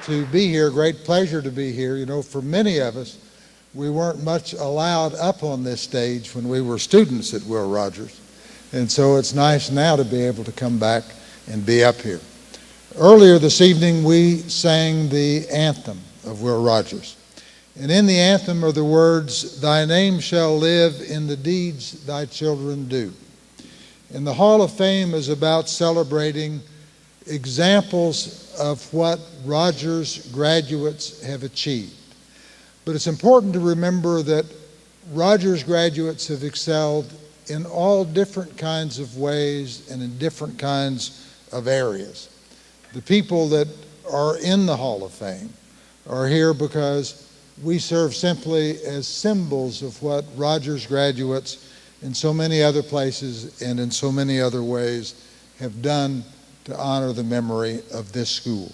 to be here, great pleasure to be here. You know, for many of us, we weren't much allowed up on this stage when we were students at Will Rogers. And so it's nice now to be able to come back and be up here. Earlier this evening, we sang the anthem of Will Rogers. And in the anthem are the words, "Thy name shall live in the deeds thy children do." And the Hall of Fame is about celebrating examples of what Rogers graduates have achieved. But it's important to remember that Rogers graduates have excelled in all different kinds of ways and in different kinds of areas. The people that are in the Hall of Fame are here because we serve simply as symbols of what Rogers graduates in so many other places and in so many other ways have done to honor the memory of this school.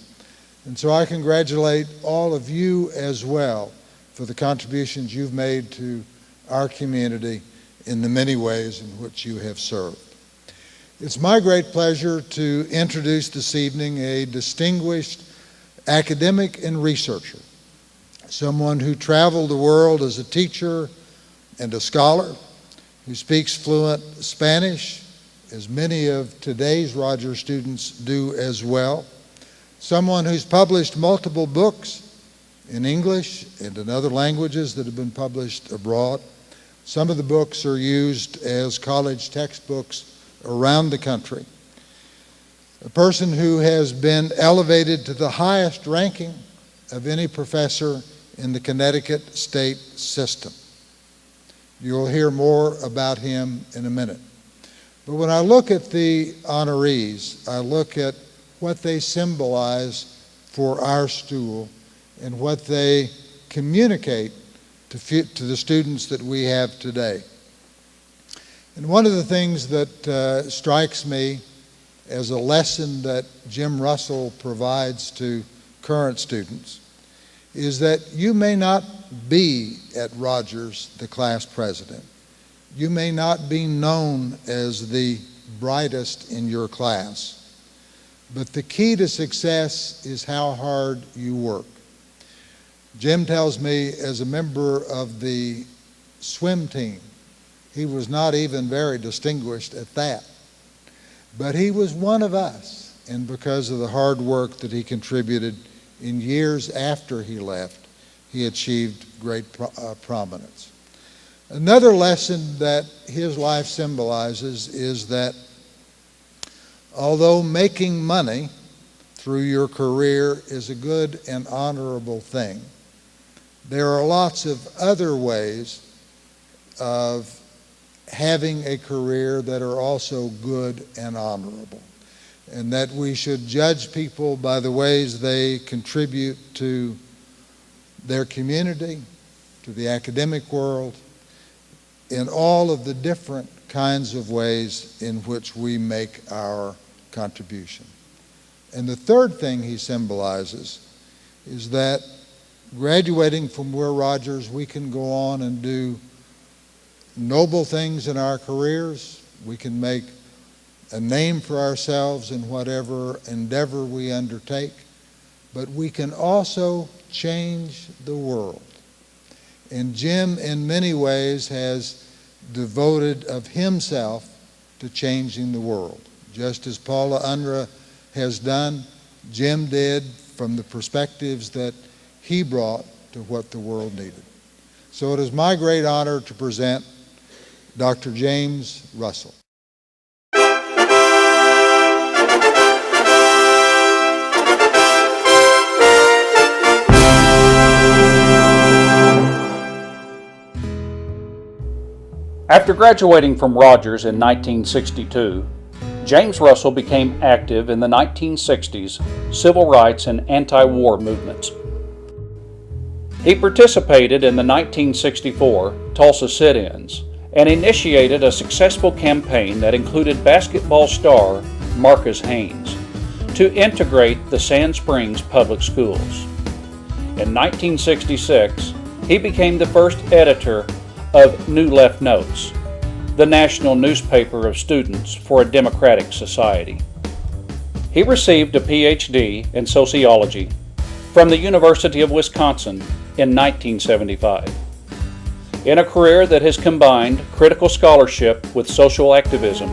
And so I congratulate all of you as well for the contributions you've made to our community in the many ways in which you have served. It's my great pleasure to introduce this evening a distinguished academic and researcher, someone who traveled the world as a teacher and a scholar, who speaks fluent Spanish, as many of today's Rogers students do as well, someone who's published multiple books in English and in other languages that have been published abroad. Some of the books are used as college textbooks around the country. A person who has been elevated to the highest ranking of any professor in the Connecticut state system. You'll hear more about him in a minute. But when I look at the honorees, I look at what they symbolize for our school and what they communicate to the students that we have today. And one of the things that strikes me as a lesson that Jim Russell provides to current students is that you may not be at Rogers the class president. You may not be known as the brightest in your class, but the key to success is how hard you work. Jim tells me, as a member of the swim team, he was not even very distinguished at that, but he was one of us, and because of the hard work that he contributed in years after he left, he achieved great prominence. Another lesson that his life symbolizes is that although making money through your career is a good and honorable thing, there are lots of other ways of having a career that are also good and honorable, and that we should judge people by the ways they contribute to their community, to the academic world, in all of the different kinds of ways in which we make our contribution. And the third thing he symbolizes is that graduating from Will Rogers, we can go on and do noble things in our careers. We can make a name for ourselves in whatever endeavor we undertake, but we can also change the world. And Jim, in many ways, has devoted of himself to changing the world. Just as Paula Unruh has done, Jim did from the perspectives that he brought to what the world needed. So it is my great honor to present Dr. James Russell. After graduating from Rogers in 1962, James Russell became active in the 1960s civil rights and anti-war movements. He participated in the 1964 Tulsa sit-ins and initiated a successful campaign that included basketball star Marques Haynes to integrate the Sand Springs public schools. In 1966, he became the first editor of New Left Notes, the national newspaper of students for a democratic society. He received a Ph.D. in sociology from the University of Wisconsin in 1975. In a career that has combined critical scholarship with social activism,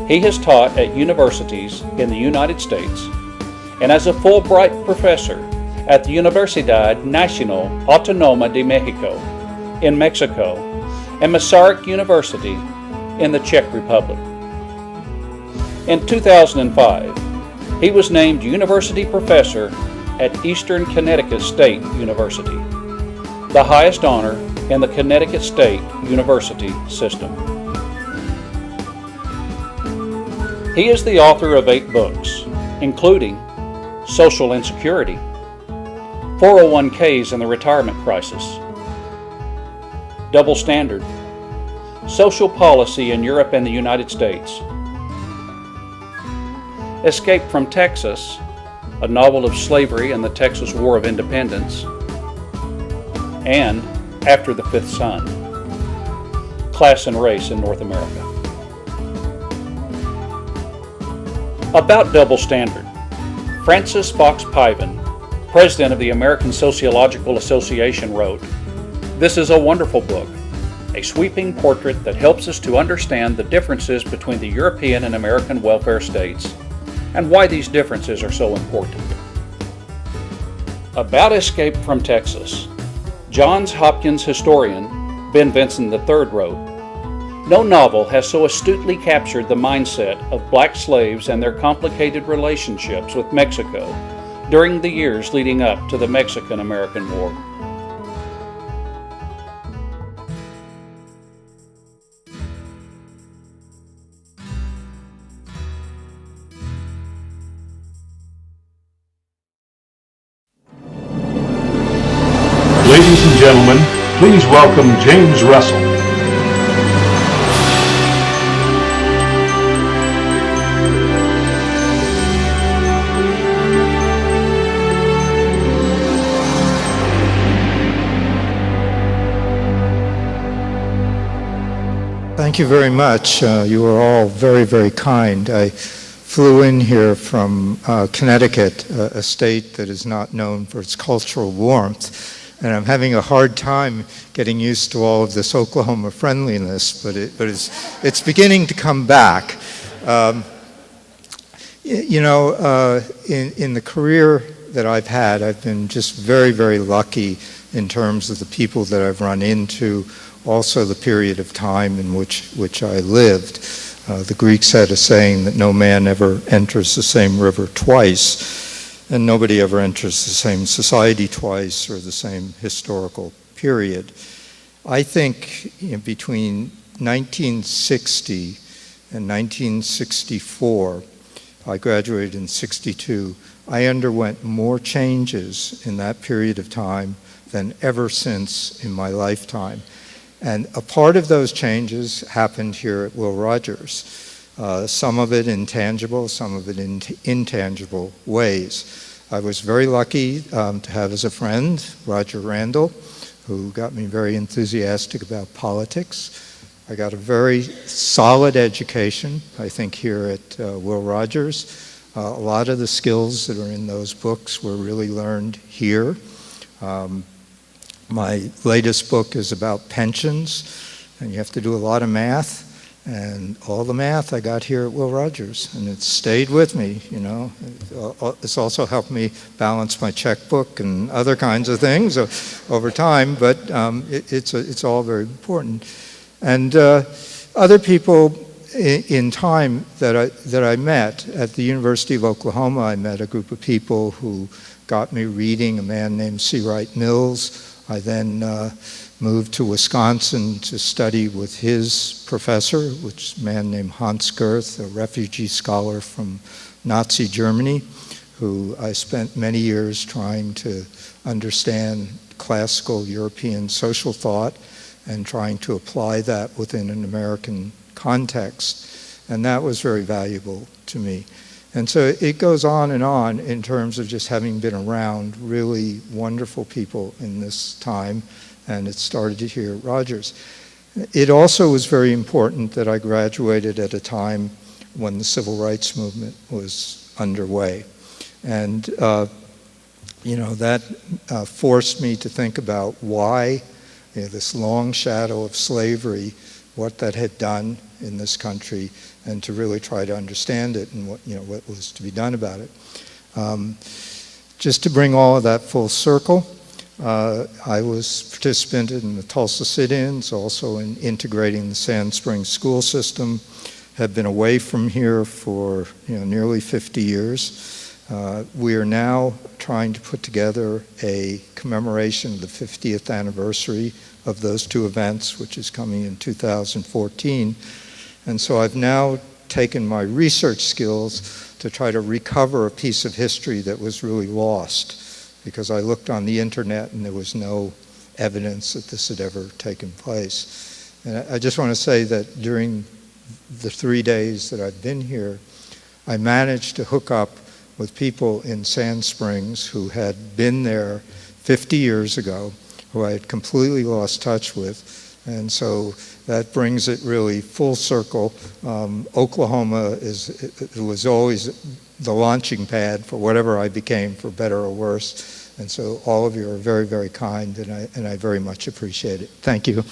he has taught at universities in the United States and as a Fulbright professor at the Universidad Nacional Autónoma de México in Mexico and Masaryk University in the Czech Republic. In 2005, he was named University Professor at Eastern Connecticut State University, the highest honor in the Connecticut State University system. He is the author of 8 books, including Social Insecurity, 401ks and the Retirement Crisis, Double Standard, Social Policy in Europe and the United States, Escape from Texas, a novel of slavery and the Texas War of Independence, and After the Fifth Son, Class and Race in North America. About Double Standard, Francis Fox Piven, president of the American Sociological Association, wrote, "This is a wonderful book, a sweeping portrait that helps us to understand the differences between the European and American welfare states and why these differences are so important." About Escape from Texas, Johns Hopkins historian Ben Vinson III wrote, "No novel has so astutely captured the mindset of black slaves and their complicated relationships with Mexico during the years leading up to the Mexican-American War." Ladies and gentlemen, please welcome James Russell. Thank you very much. You were all very, very kind. I flew in here from Connecticut, a state that is not known for its cultural warmth. And I'm having a hard time getting used to all of this Oklahoma friendliness, but it's beginning to come back. In the career that I've had, I've been just very, very lucky in terms of the people that I've run into, also the period of time in which I lived. The Greeks had a saying that no man ever enters the same river twice. And nobody ever enters the same society twice or the same historical period. I think between 1960 and 1964, I graduated in 62, I underwent more changes in that period of time than ever since in my lifetime. And a part of those changes happened here at Will Rogers. Some of it intangible, some of it in intangible ways. I was very lucky to have as a friend Roger Randall, who got me very enthusiastic about politics. I got a very solid education, I think, here at Will Rogers. A lot of the skills that are in those books were really learned here. My latest book is about pensions, and you have to do a lot of math. And all the math I got here at Will Rogers, and it's stayed with me, you know. It's also helped me balance my checkbook and other kinds of things over time, but it's all very important. And other people in time that I met at the University of Oklahoma, I met a group of people who got me reading a man named C. Wright Mills. I then moved to Wisconsin to study with his professor, which is a man named Hans Gerth, a refugee scholar from Nazi Germany, who I spent many years trying to understand classical European social thought and trying to apply that within an American context. And that was very valuable to me. And so it goes on in terms of just having been around really wonderful people in this time, and it started here at Rogers. It also was very important that I graduated at a time when the civil rights movement was underway. And that forced me to think about why this long shadow of slavery, what that had done in this country, and to really try to understand it and what was to be done about it. Just to bring all of that full circle, I was participant in the Tulsa sit-ins, also in integrating the Sand Springs school system. Have been away from here for nearly 50 years. We are now trying to put together a commemoration of the 50th anniversary of those two events, which is coming in 2014. And so I've now taken my research skills to try to recover a piece of history that was really lost, because I looked on the internet and there was no evidence that this had ever taken place. And I just want to say that during the 3 days that I've been here, I managed to hook up with people in Sand Springs who had been there 50 years ago, who I had completely lost touch with. And so that brings it really full circle. Oklahoma was always the launching pad for whatever I became, for better or worse. And so all of you are very, very kind, and I very much appreciate it. Thank you.